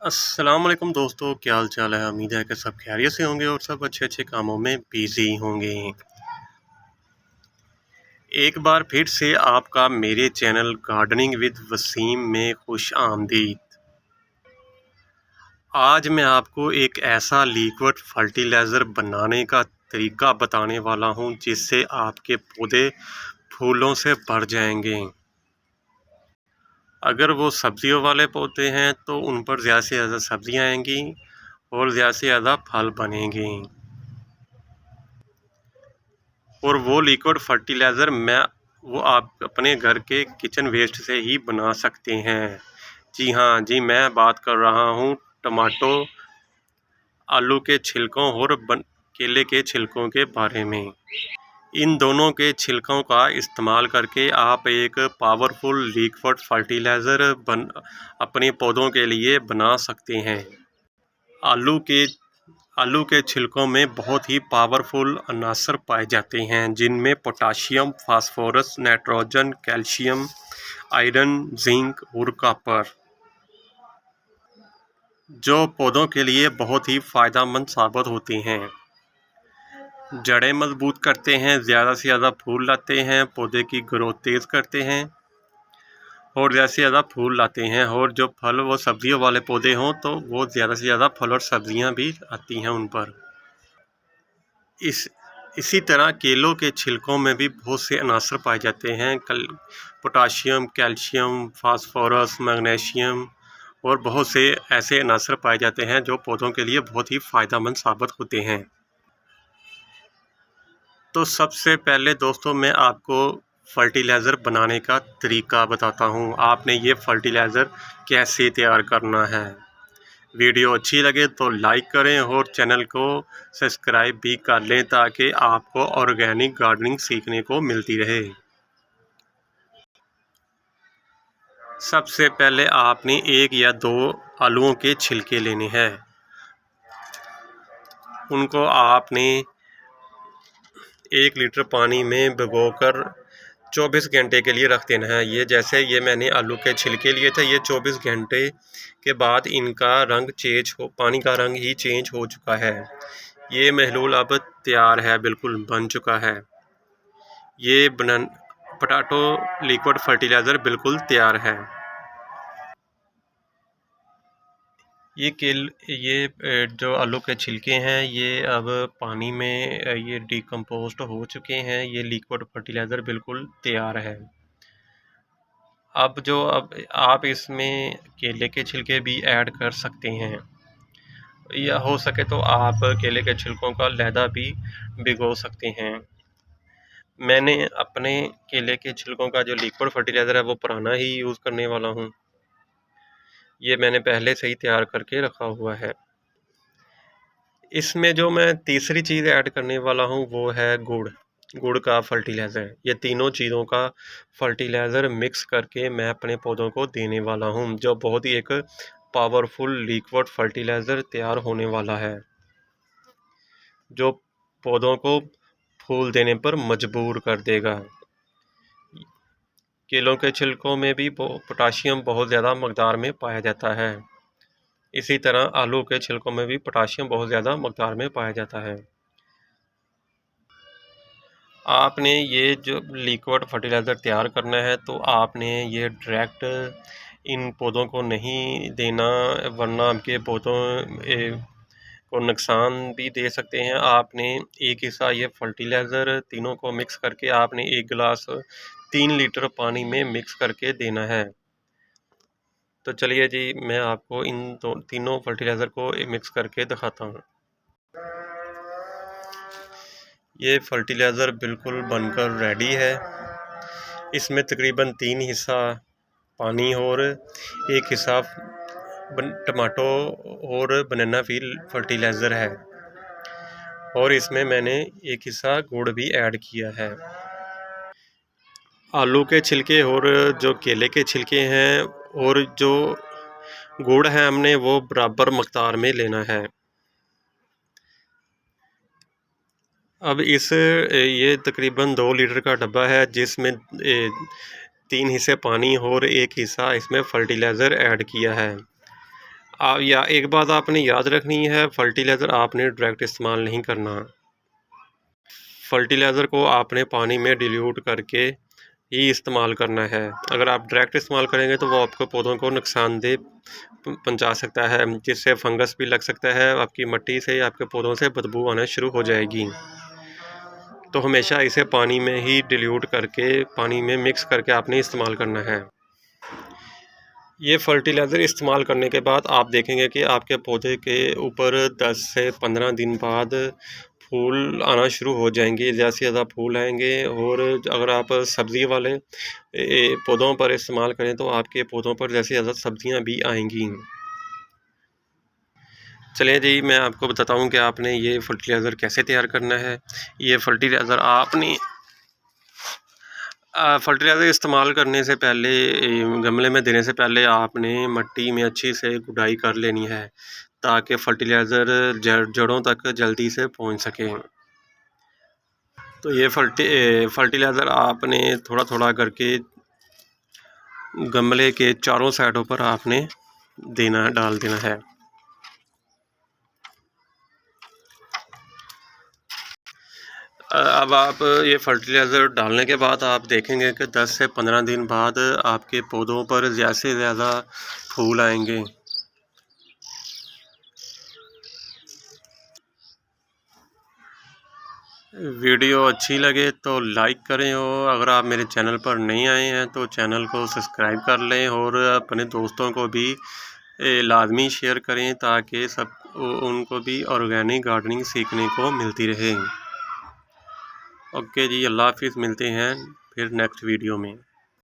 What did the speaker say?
अस्सलाम वालेकुम दोस्तों, क्या हाल चाल है। उम्मीद है कि सब खैरियत से होंगे और सब अच्छे अच्छे कामों में बिजी होंगे। एक बार फिर से आपका मेरे चैनल गार्डनिंग विद वसीम में खुश आमदीद। आज मैं आपको एक ऐसा लिक्विड फर्टिलाइज़र बनाने का तरीका बताने वाला हूं जिससे आपके पौधे फूलों से भर जाएंगे। अगर वो सब्जियों वाले पौधे हैं तो उन पर ज़्यादा से ज़्यादा सब्जियां आएंगी और ज़्यादा से ज़्यादा फल बनेंगे। और वो लिक्विड फर्टिलाइज़र वो आप अपने घर के किचन वेस्ट से ही बना सकते हैं। जी हाँ जी, मैं बात कर रहा हूँ टमाटो, आलू के छिलकों और केले के छिलकों के बारे में। इन दोनों के छिलकों का इस्तेमाल करके आप एक पावरफुल लिक्विड फर्टिलाइज़र अपने पौधों के लिए बना सकते हैं। आलू के आलू के छिलकों में बहुत ही पावरफुल अनासर पाए जाते हैं जिनमें potassium, phosphorus, nitrogen, calcium, iron, zinc और कॉपर, जो पौधों के लिए बहुत ही फ़ायदेमंद साबित होते हैं। जड़ें मजबूत करते हैं, ज़्यादा से ज़्यादा फूल लाते हैं, पौधे की ग्रोथ तेज़ करते हैं और ज़्यादा से ज़्यादा फूल लाते हैं। और जो फल वो सब्जियों वाले पौधे हों तो वो ज़्यादा से ज़्यादा फल और सब्जियां भी आती हैं उन पर। इसी तरह केलों के छिलकों में भी बहुत से अनासर पाए जाते हैं, पोटाशियम, कैल्शियम, फास्फोरस, मैग्नीशियम और बहुत से ऐसे अनासर पाए जाते हैं जो पौधों के लिए बहुत ही फ़ायदेमंद साबित होते हैं। तो सबसे पहले दोस्तों मैं आपको फर्टिलाइज़र बनाने का तरीका बताता हूँ। आपने ये फर्टिलाइज़र कैसे तैयार करना है। वीडियो अच्छी लगे तो लाइक करें और चैनल को सब्सक्राइब भी कर लें ताकि आपको ऑर्गेनिक गार्डनिंग सीखने को मिलती रहे। सबसे पहले आपने 1 या 2 आलूओं के छिलके लेने हैं। उनको आपने 1 लीटर पानी में भिगोकर 24 घंटे के लिए रख देना है। ये मैंने आलू के छिलके लिए थे, ये 24 घंटे के बाद इनका रंग पानी का रंग ही चेंज हो चुका है। ये महलूल अब तैयार है, बिल्कुल बन चुका है। ये पोटैटो लिक्विड फर्टिलाइज़र बिल्कुल तैयार है। ये जो आलू के छिलके हैं ये अब पानी में ये डिकम्पोस्ट हो चुके हैं। ये लिक्विड फर्टिलाइज़र बिल्कुल तैयार है। अब आप इसमें केले के छिलके भी ऐड कर सकते हैं, या हो सके तो आप केले के छिलकों का लहदा भी भिगो सकते हैं। मैंने अपने केले के छिलकों का जो लिक्विड फर्टिलाइज़र है वो पुराना ही यूज़ करने वाला हूँ। ये मैंने पहले से ही तैयार करके रखा हुआ है। इसमें जो मैं तीसरी चीज़ ऐड करने वाला हूँ वो है गुड़ का फर्टिलाइज़र। ये तीनों चीज़ों का फर्टिलाइज़र मिक्स करके मैं अपने पौधों को देने वाला हूँ, जो बहुत ही एक पावरफुल लिक्विड फर्टिलाइज़र तैयार होने वाला है, जो पौधों को फूल देने पर मजबूर कर देगा। केलों के छिलकों में भी पोटाशियम बहुत ज़्यादा मकदार में पाया जाता है। इसी तरह आलू के छिलकों में भी पोटाशियम बहुत ज़्यादा मकदार में पाया जाता है। आपने ये जो लिक्विड फर्टिलाइज़र तैयार करना है तो आपने ये डायरेक्ट इन पौधों को नहीं देना, वरना आपके पौधों को नुकसान भी दे सकते हैं। आपने एक हिस्सा ये फर्टिलाइज़र तीनों को मिक्स करके आपने 1 गिलास 3 लीटर पानी में मिक्स करके देना है। तो चलिए जी, मैं आपको इन तीनों फर्टिलाइज़र को मिक्स करके दिखाता हूँ। ये फर्टिलाइज़र बिल्कुल बनकर रेडी है। इसमें तकरीबन 3 हिस्सा पानी और 1 हिस्सा टमाटो और बनाना पील फर्टिलाइज़र है, और इसमें मैंने 1 हिस्सा गुड़ भी ऐड किया है। आलू के छिलके और जो केले के छिलके हैं और जो गुड़ है हमने वो बराबर मकदार में लेना है। अब ये तकरीबन 2 लीटर का डब्बा है जिसमें 3 हिस्से पानी और 1 हिस्सा इसमें फर्टिलाइज़र ऐड किया है। या एक बात आपने याद रखनी है, फर्टिलाइज़र आपने डायरेक्ट इस्तेमाल नहीं करना। फर्टिलाइज़र को आपने पानी में डिल्यूट करके ही इस्तेमाल करना है। अगर आप डायरेक्ट इस्तेमाल करेंगे तो वो आपके पौधों को नुकसानदेह पहुंचा सकता है, जिससे फंगस भी लग सकता है, आपकी मिट्टी से, आपके पौधों से बदबू आना शुरू हो जाएगी। तो हमेशा इसे पानी में ही डिल्यूट करके, पानी में मिक्स करके आपने इस्तेमाल करना है। ये फर्टिलाइज़र इस्तेमाल करने के बाद आप देखेंगे कि आपके पौधे के ऊपर 10 से 15 दिन बाद फूल आना शुरू हो जाएंगे, ज़्यादा से ज़्यादा फूल आएंगे। और अगर आप सब्ज़ी वाले पौधों पर इस्तेमाल करें तो आपके पौधों पर ज़्यादा से ज़्यादा सब्ज़ियाँ भी आएंगी। चलिए जी, मैं आपको बताता हूँ कि आपने ये फर्टिलाइज़र कैसे तैयार करना है। ये फर्टिलाइज़र आपने फर्टिलाइज़र इस्तेमाल करने से पहले, गमले में देने से पहले आपने मिट्टी में अच्छी से गुड़ाई कर लेनी है, ताकि फर्टिलाइज़र जड़ों तक जल्दी से पहुंच सके। तो ये फर्टिलाइज़र आपने थोड़ा थोड़ा करके गमले के चारों साइडों पर आपने डाल देना है। अब आप ये फर्टिलाइज़र डालने के बाद आप देखेंगे कि 10 से 15 दिन बाद आपके पौधों पर ज़्यादा से ज़्यादा फूल आएंगे। वीडियो अच्छी लगे तो लाइक करें, और अगर आप मेरे चैनल पर नहीं आए हैं तो चैनल को सब्सक्राइब कर लें, और अपने दोस्तों को भी लाजमी शेयर करें, ताकि उनको भी ऑर्गेनिक गार्डनिंग सीखने को मिलती रहे। ओके जी, अल्लाह हाफिज़, मिलते हैं फिर नेक्स्ट वीडियो में।